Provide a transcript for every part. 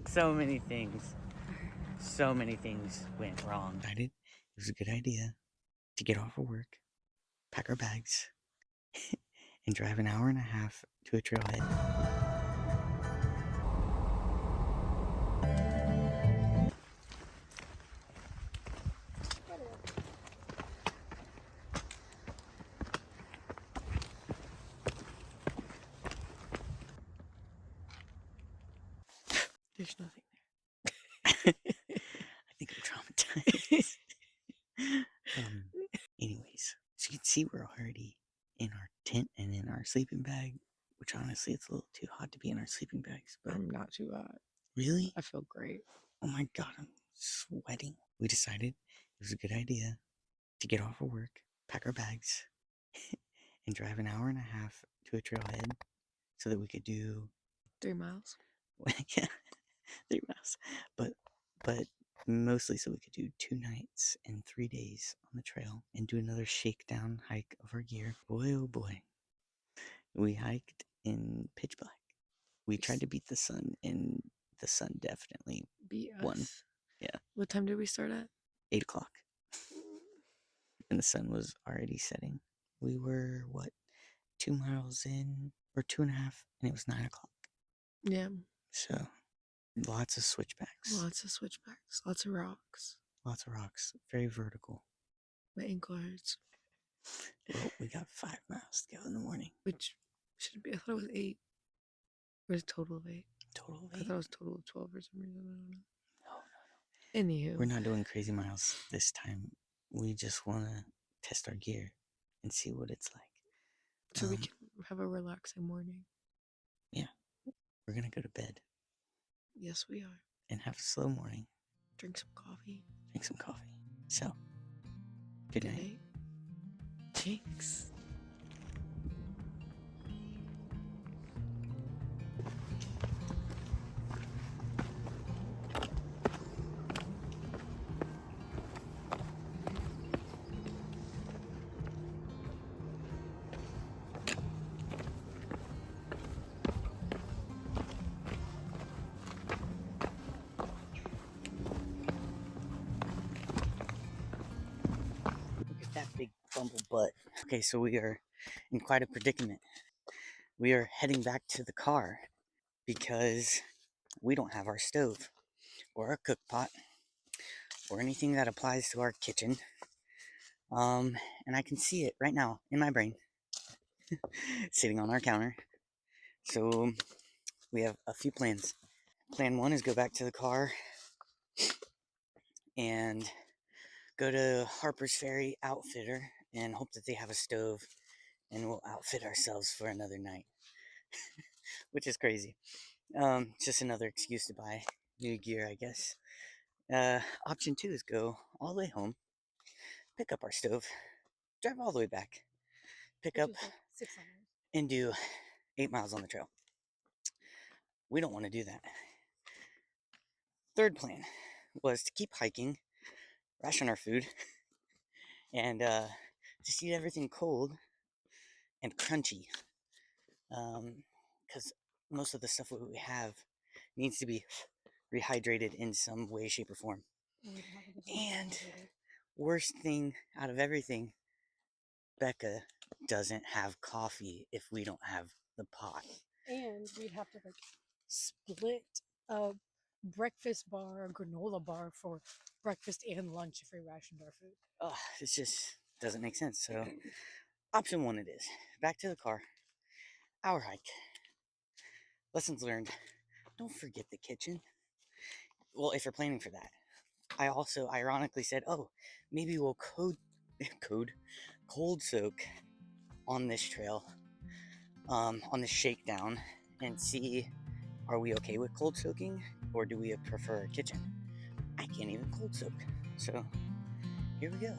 So many things went wrong. Decided it was a good idea to get off of work, pack our bags, and drive an hour and a half to a trailhead. There's nothing I think I'm traumatized. Anyways, as you can see, we're already in our tent and in our sleeping bag, which honestly, it's a little too hot to be in our sleeping bags, there. but I'm not too hot. really? I feel great. Oh my god, I'm sweating. We decided it was a good idea to get off of work, pack our bags, and drive an hour and a half to a trailhead so that we could do 3 miles. yeah, 3 miles. But mostly so we could do 2 nights and 3 days on the trail and do another shakedown hike of our gear. Boy, oh boy. We hiked in pitch black. We tried to beat the sun, and the sun definitely Beat us. won. Yeah. What time did we start at? 8 o'clock. And the sun was already setting. We were, 2 miles in, or 2.5, and it was 9 o'clock. Yeah. So, lots of switchbacks. Lots of switchbacks. Lots of rocks. Lots of rocks. Very vertical. My ankle hurts. Well, we got 5 miles to go in the morning. Which should be, I thought it was 8. Or was it total of 8? Total of 8? I thought it was total of 12 for some reason. I don't know. No. Anywho. We're not doing crazy miles this time. We just want to test our gear and see what it's like. So we can have a relaxing morning. Yeah. We're going to go to bed. Yes, we are. And have a slow morning. Drink some coffee. So, good night. Jinx. That big bumble butt. Okay, so we are in quite a predicament. We are heading back to the car because we don't have our stove or our cook pot or anything that applies to our kitchen. And I can see it right now in my brain sitting on our counter. So we have a few plans. Plan 1 is go back to the car and go to Harper's Ferry Outfitter and hope that they have a stove, and we'll outfit ourselves for another night. Which is crazy. Just another excuse to buy new gear, I guess. Option 2 is go all the way home, pick up our stove, drive all the way back, pick up, and do 8 miles on the trail. We don't want to do that. Third plan was to keep hiking, ration our food, and just eat everything cold and crunchy. Because most of the stuff that we have needs to be rehydrated in some way, shape, or form. And worst thing out of everything, Becca doesn't have coffee if we don't have the pot. And we'd have to split a breakfast bar, a granola bar for breakfast and lunch if we rationed our food. Oh, it just doesn't make sense. So option 1 it is. Back to the car. Hour hike. Lessons learned. Don't forget the kitchen. Well, if you're planning for that. I also ironically said, maybe we'll cold soak on this trail, on this shakedown, and see, are we okay with cold soaking, or do we prefer a kitchen? I can't even cold soak, so here we go.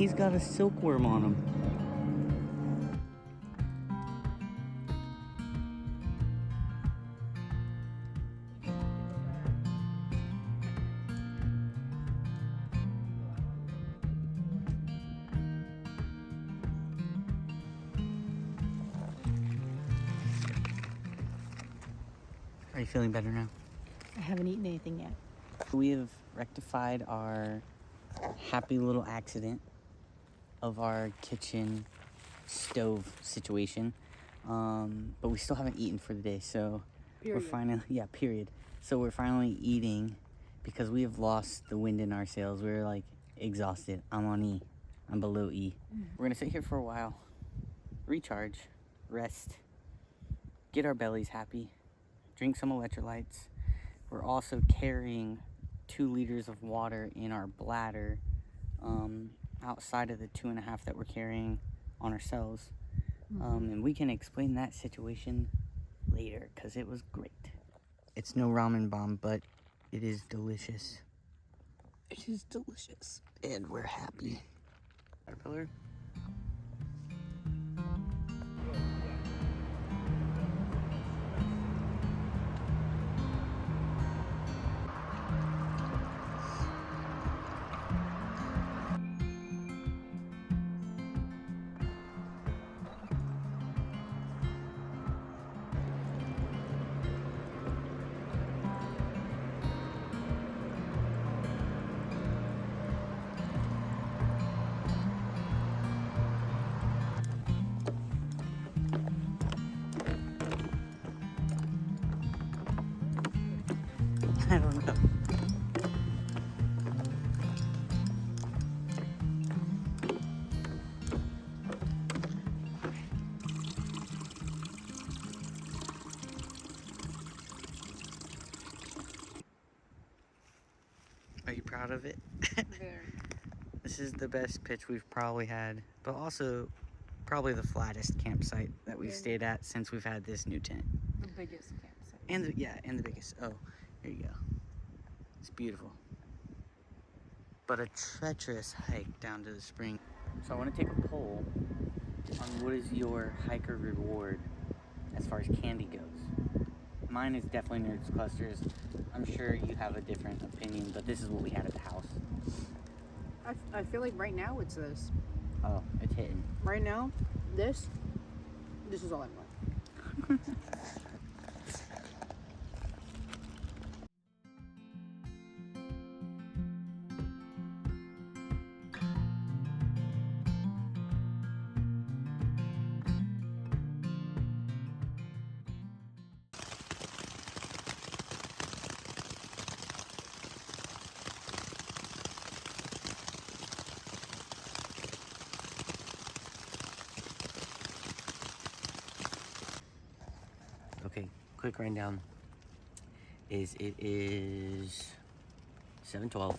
He's got a silkworm on him. Are you feeling better now? I haven't eaten anything yet. We have rectified our happy little accident of our kitchen stove situation. But we still haven't eaten for the day, so Period. we're finally, period. So we're finally eating because we have lost the wind in our sails. We're like exhausted. I'm on E. I'm below E. We're gonna sit here for a while, recharge, rest, get our bellies happy, drink some electrolytes. We're also carrying 2 liters of water in our bladder, outside of the 2.5 that we're carrying on ourselves. And we can explain that situation later because it was great. It's no ramen bomb, but it is delicious. It is delicious. And we're happy. Caterpillar? I don't know. Are you proud of it? Very. This is the best pitch we've probably had, but also probably the flattest campsite that we've stayed at since we've had this new tent. The biggest campsite. And the biggest. Oh, here you go. It's beautiful. But a treacherous hike down to the spring. So I want to take a poll on what is your hiker reward as far as candy goes. Mine is definitely Nerds Clusters. I'm sure you have a different opinion, but this is what we had at the house. I feel like right now it's this. Oh, it's hitting. Right now, this is all I want. Okay, quick rundown is it is 7:12.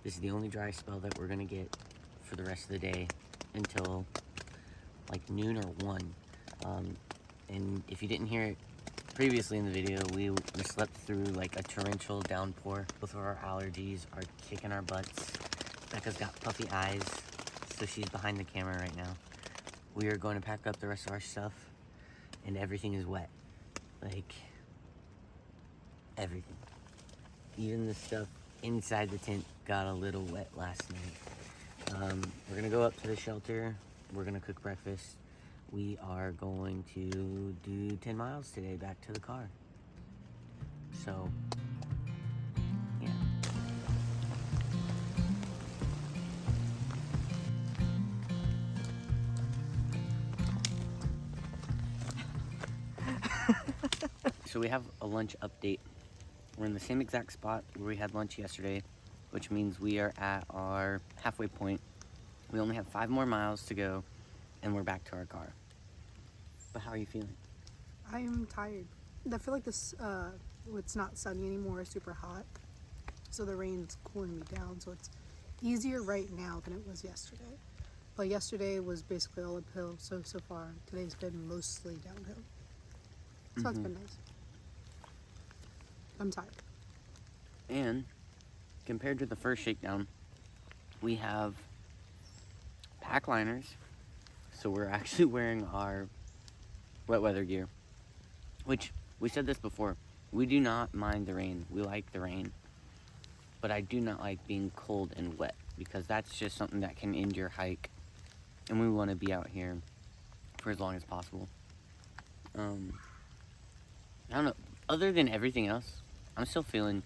This is the only dry spell that we're gonna get for the rest of the day until like noon or 1. And if you didn't hear it previously in the video, we slept through like a torrential downpour. Both of our allergies are kicking our butts. Becca's got puffy eyes, so she's behind the camera right now. We are going to pack up the rest of our stuff, and everything is wet. Like, everything. Even the stuff inside the tent got a little wet last night. We're gonna go up to the shelter. We're gonna cook breakfast. We are going to do 10 miles today back to the car. So, yeah. So we have a lunch update. We're in the same exact spot where we had lunch yesterday, which means we are at our halfway point. We only have 5 more miles to go, and we're back to our car. But how are you feeling? I am tired. I feel like this, it's not sunny anymore, it's super hot. So the rain's cooling me down. So it's easier right now than it was yesterday. But yesterday was basically all uphill. So far, today's been mostly downhill. So that's been nice. I'm tired. And compared to the first shakedown, we have pack liners. So we're actually wearing our wet weather gear, which we said this before. We do not mind the rain. We like the rain. But I do not like being cold and wet because that's just something that can end your hike. And we want to be out here for as long as possible. I don't know. Other than everything else, I'm still feeling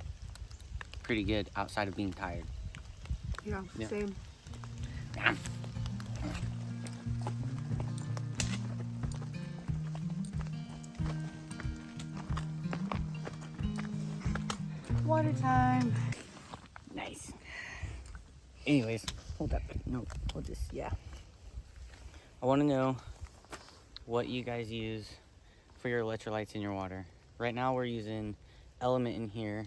pretty good outside of being tired. Yeah, Yeah. same. Water time. Nice. Anyways, hold that. No, hold this. Yeah. I want to know what you guys use for your electrolytes in your water. Right now we're using Element in here,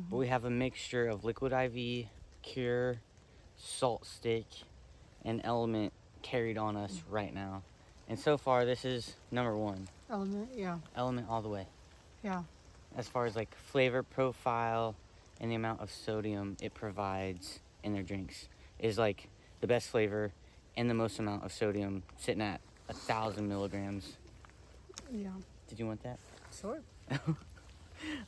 but we have a mixture of Liquid IV, Cure, Salt Stick, and Element carried on us right now. And so far, this is number one. Element, yeah. Element all the way. Yeah. As far as like flavor profile and the amount of sodium it provides in their drinks is like the best flavor and the most amount of sodium, sitting at 1,000 milligrams. Yeah. Did you want that? Sure.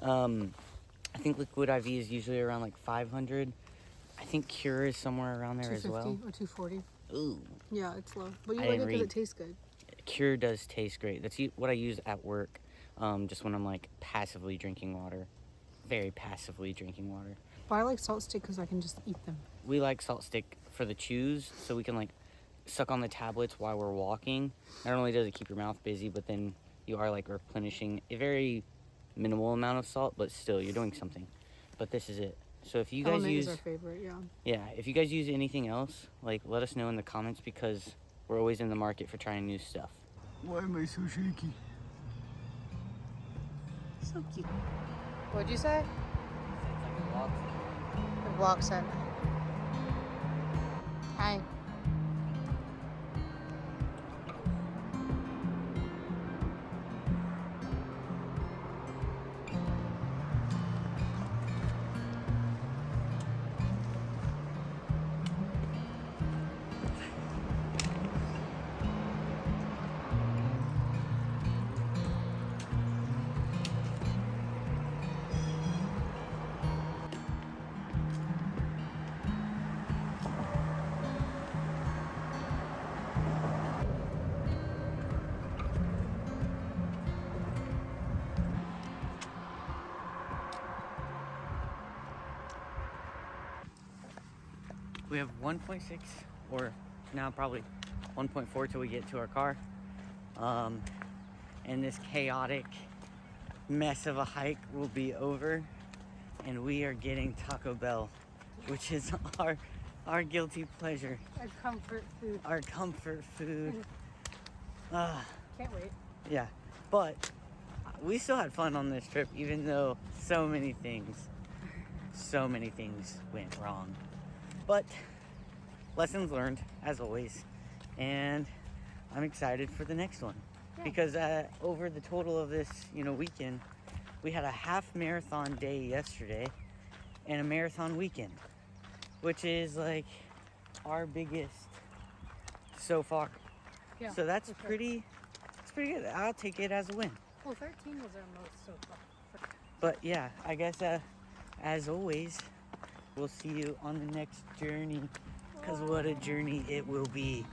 I think Liquid IV is usually around like 500. I think Cure is somewhere around there as well. 250 or 240. Ooh. Yeah, it's low. But you I like didn't it because read. it tastes good. Cure does taste great. That's what I use at work, just when I'm like passively drinking water. Very passively drinking water. But I like salt stick because I can just eat them. We like Salt Stick for the chews, so we can like suck on the tablets while we're walking. Not only does it keep your mouth busy, but then you are like replenishing a very minimal amount of salt, but still you're doing something. But this is it. So if you guys Element use, is our favorite, yeah. yeah, if you guys use anything else, like let us know in the comments because we're always in the market for trying new stuff. Why am I so shaky? So cute. What'd you say? The vlog said. Hi. We have 1.6 or now probably 1.4 till we get to our car. And this chaotic mess of a hike will be over and we are getting Taco Bell, which is our guilty pleasure, Our comfort food. our comfort food. Can't wait. Yeah, but we still had fun on this trip, even though so many things went wrong. But lessons learned, as always, and I'm excited for the next one. Yeah. Because over the total of this, weekend, we had a half marathon day yesterday and a marathon weekend, which is like our biggest so far. Yeah. So that's for sure. pretty good. I'll take it as a win. Well, 13 was our most so far. But yeah, I guess as always, we'll see you on the next journey, because what a journey it will be.